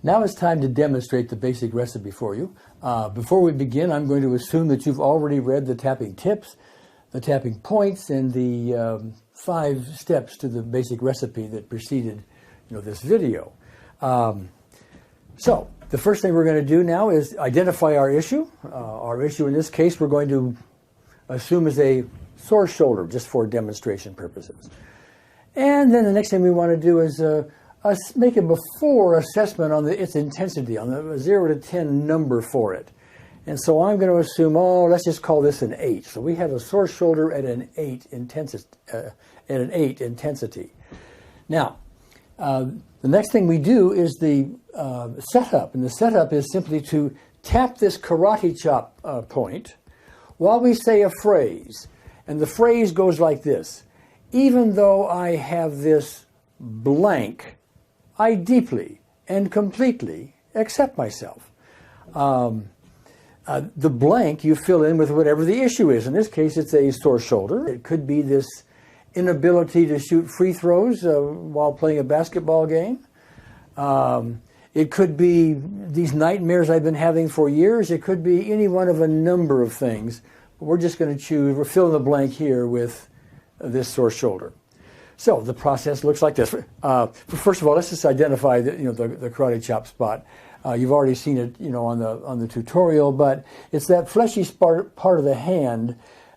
Now it's time to demonstrate the basic recipe for you. Before we begin, I'm going to assume that you've already read the tapping tips, the tapping points, and the 5 steps to the basic recipe that preceded this video. So the first thing we're going to do now is identify our issue. Our issue in this case we're going to assume is a sore shoulder, just for demonstration purposes. And then the next thing we want to do is make a before assessment on its intensity, on the 0 to 10 number for it. And so I'm going to assume, let's just call this an 8. So we have a sore shoulder at an 8 intensity. Now, the next thing we do is the setup, and the setup is simply to tap this karate chop point while we say a phrase. And the phrase goes like this: even though I have this blank, I deeply and completely accept myself. The blank you fill in with whatever the issue is. In this case, it's a sore shoulder. It could be this inability to shoot free throws while playing a basketball game. It could be these nightmares I've been having for years. It could be any one of a number of things. But we're just going to choose, we're filling the blank here with this sore shoulder. So the process looks like this. First of all, let's just identify the karate chop spot. You've already seen it, on the tutorial, but it's that fleshy part of the hand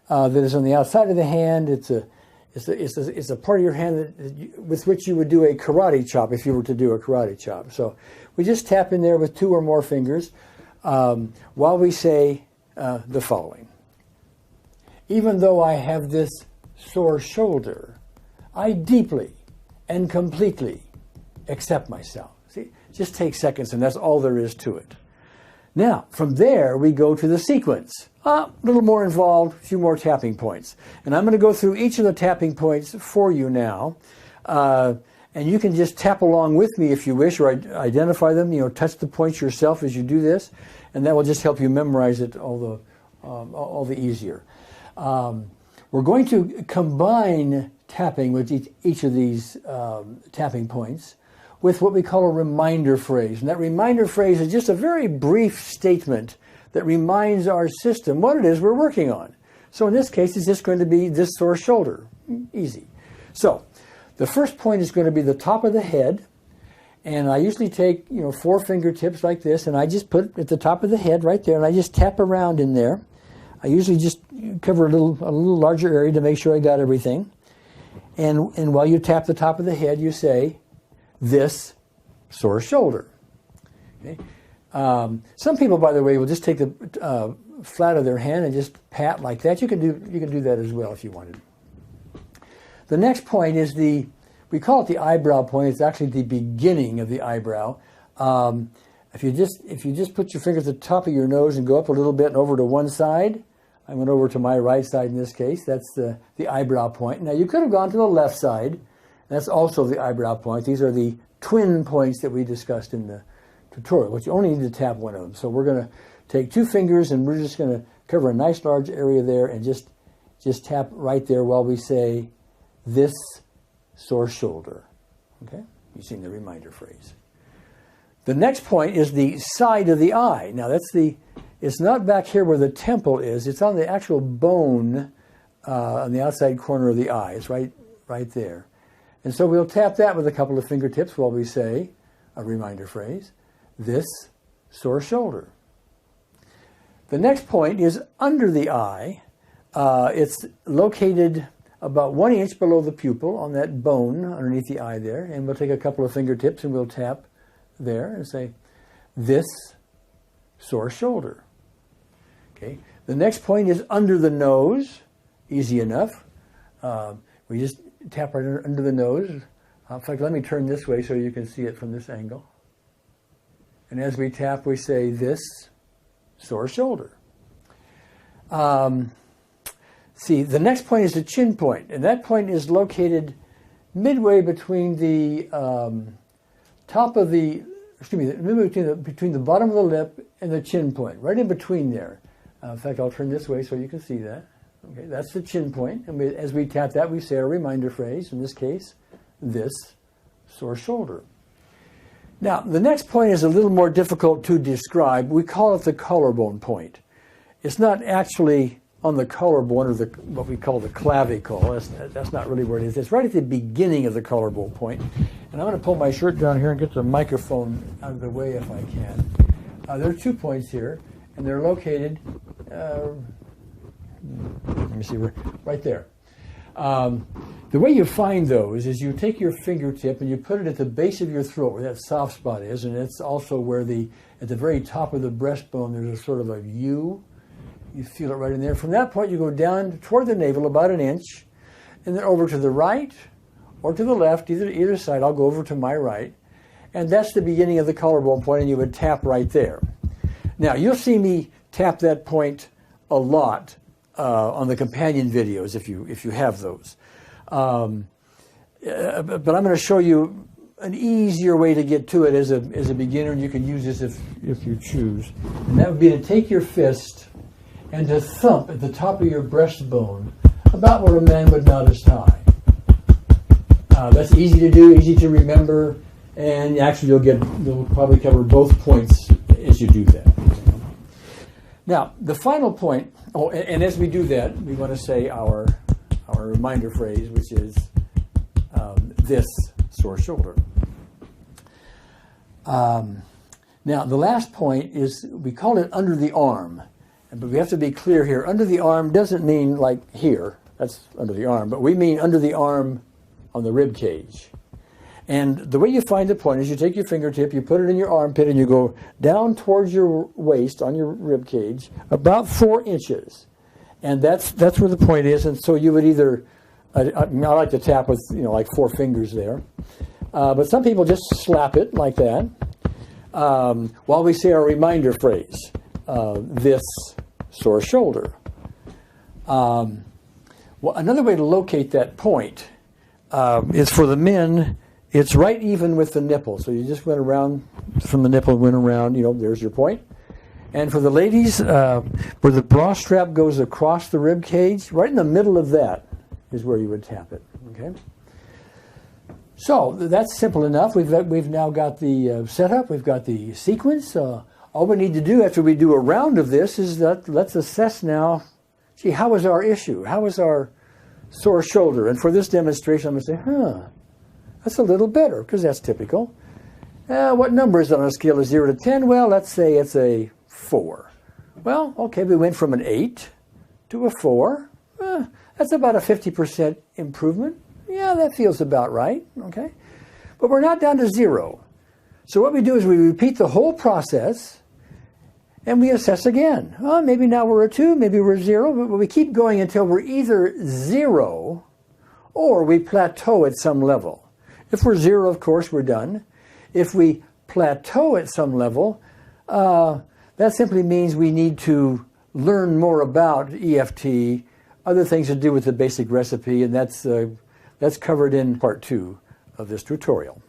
that is on the outside of the hand. It's a part of your hand with which you would do a karate chop if you were to do a karate chop. So we just tap in there with 2 or more fingers while we say the following: even though I have this sore shoulder, I deeply and completely accept myself. See, just take seconds, and that's all there is to it. Now, from there, we go to the sequence. A little more involved, a few more tapping points. And I'm going to go through each of the tapping points for you now. And you can just tap along with me if you wish, or identify them, touch the points yourself as you do this. And that will just help you memorize it all the easier. We're going to combine tapping with each of these tapping points with what we call a reminder phrase. And that reminder phrase is just a very brief statement that reminds our system what it is we're working on. So in this case, it's just going to be this sore shoulder. Easy. So the first point is going to be the top of the head. And I usually take 4 fingertips like this, and I just put it at the top of the head right there, and I just tap around in there. I usually just cover a little larger area to make sure I got everything. And while you tap the top of the head, you say, this sore shoulder. Okay? Some people, by the way, will just take the flat of their hand and just pat like that. You can do that as well if you wanted. The next point is we call it the eyebrow point. It's actually the beginning of the eyebrow. If you just put your fingers at the top of your nose and go up a little bit and over to one side, I went over to my right side in this case. That's the eyebrow point. Now you could have gone to the left side. That's also the eyebrow point. These are the twin points that we discussed in the tutorial, but you only need to tap one of them. So we're going to take 2 fingers, and we're just going to cover a nice large area there and just tap right there while we say this sore shoulder. Okay? You've seen the reminder phrase. The next point is the side of the eye. Now it's not back here where the temple is. It's on the actual bone on the outside corner of the eye. It's right there. And so we'll tap that with a couple of fingertips while we say a reminder phrase, this sore shoulder. The next point is under the eye. It's located about 1 inch below the pupil on that bone underneath the eye there. And we'll take a couple of fingertips and we'll tap there and say, this sore shoulder. Okay. The next point is under the nose. Easy enough. We just tap right under the nose. In fact, let me turn this way so you can see it from this angle. And as we tap, we say, this sore shoulder. See, the next point is the chin point. And that point is located midway between the between the bottom of the lip and the chin point, right in between there. In fact, I'll turn this way so you can see that. Okay, that's the chin point. And as we tap that, we say a reminder phrase, in this case, this sore shoulder. Now, the next point is a little more difficult to describe. We call it the collarbone point. It's not actually on the collarbone or what we call the clavicle. That's not really where it is. It's right at the beginning of the collarbone point. And I'm going to pull my shirt down here and get the microphone out of the way if I can. There are 2 points here, and they're located, let me see, right there. The way you find those is you take your fingertip and you put it at the base of your throat where that soft spot is, and it's also where at the very top of the breastbone there's a sort of a U. You feel it right in there. From that point you go down toward the navel about an inch, and then over to the right or to the left, either side. I'll go over to my right, and that's the beginning of the collarbone point, and you would tap right there. Now you'll see me tap that point a lot on the companion videos if you have those. But I'm going to show you an easier way to get to it as a beginner, and you can use this if you choose. And that would be to take your fist and to thump at the top of your breastbone about where a man would mount his tie. That's easy to do, easy to remember, and actually you'll probably cover both points as you do that. Now, the final point, and as we do that, we want to say our reminder phrase, which is this sore shoulder. Now, the last point is, we call it under the arm. But we have to be clear here. Under the arm doesn't mean like here. That's under the arm. But we mean under the arm on the rib cage. And the way you find the point is you take your fingertip, you put it in your armpit, and you go down towards your waist on your rib cage about 4 inches. And that's where the point is. And so you would either, I like to tap with, like 4 fingers there. But some people just slap it like that while we say our reminder phrase, this sore shoulder. Well, another way to locate that point is for the men, it's right even with the nipple. So you just went around from the nipple, went around, there's your point. And for the ladies, where the bra strap goes across the rib cage, right in the middle of that is where you would tap it. Okay. So that's simple enough. We've now got the setup. We've got the sequence. All we need to do after we do a round of this is that let's assess now. Gee, how was our issue? How was our sore shoulder? And for this demonstration, I'm going to say, that's a little better, because that's typical. What number is it on a scale of 0 to 10? Well, let's say it's a 4. Well, okay, we went from an 8 to a 4. That's about a 50% improvement. Yeah, that feels about right, okay? But we're not down to 0. So what we do is we repeat the whole process, and we assess again. Maybe now we're a 2, maybe we're 0, but we keep going until we're either 0 or we plateau at some level. If we're 0, of course, we're done. If we plateau at some level, that simply means we need to learn more about EFT, other things to do with the basic recipe, and that's covered in part 2 of this tutorial.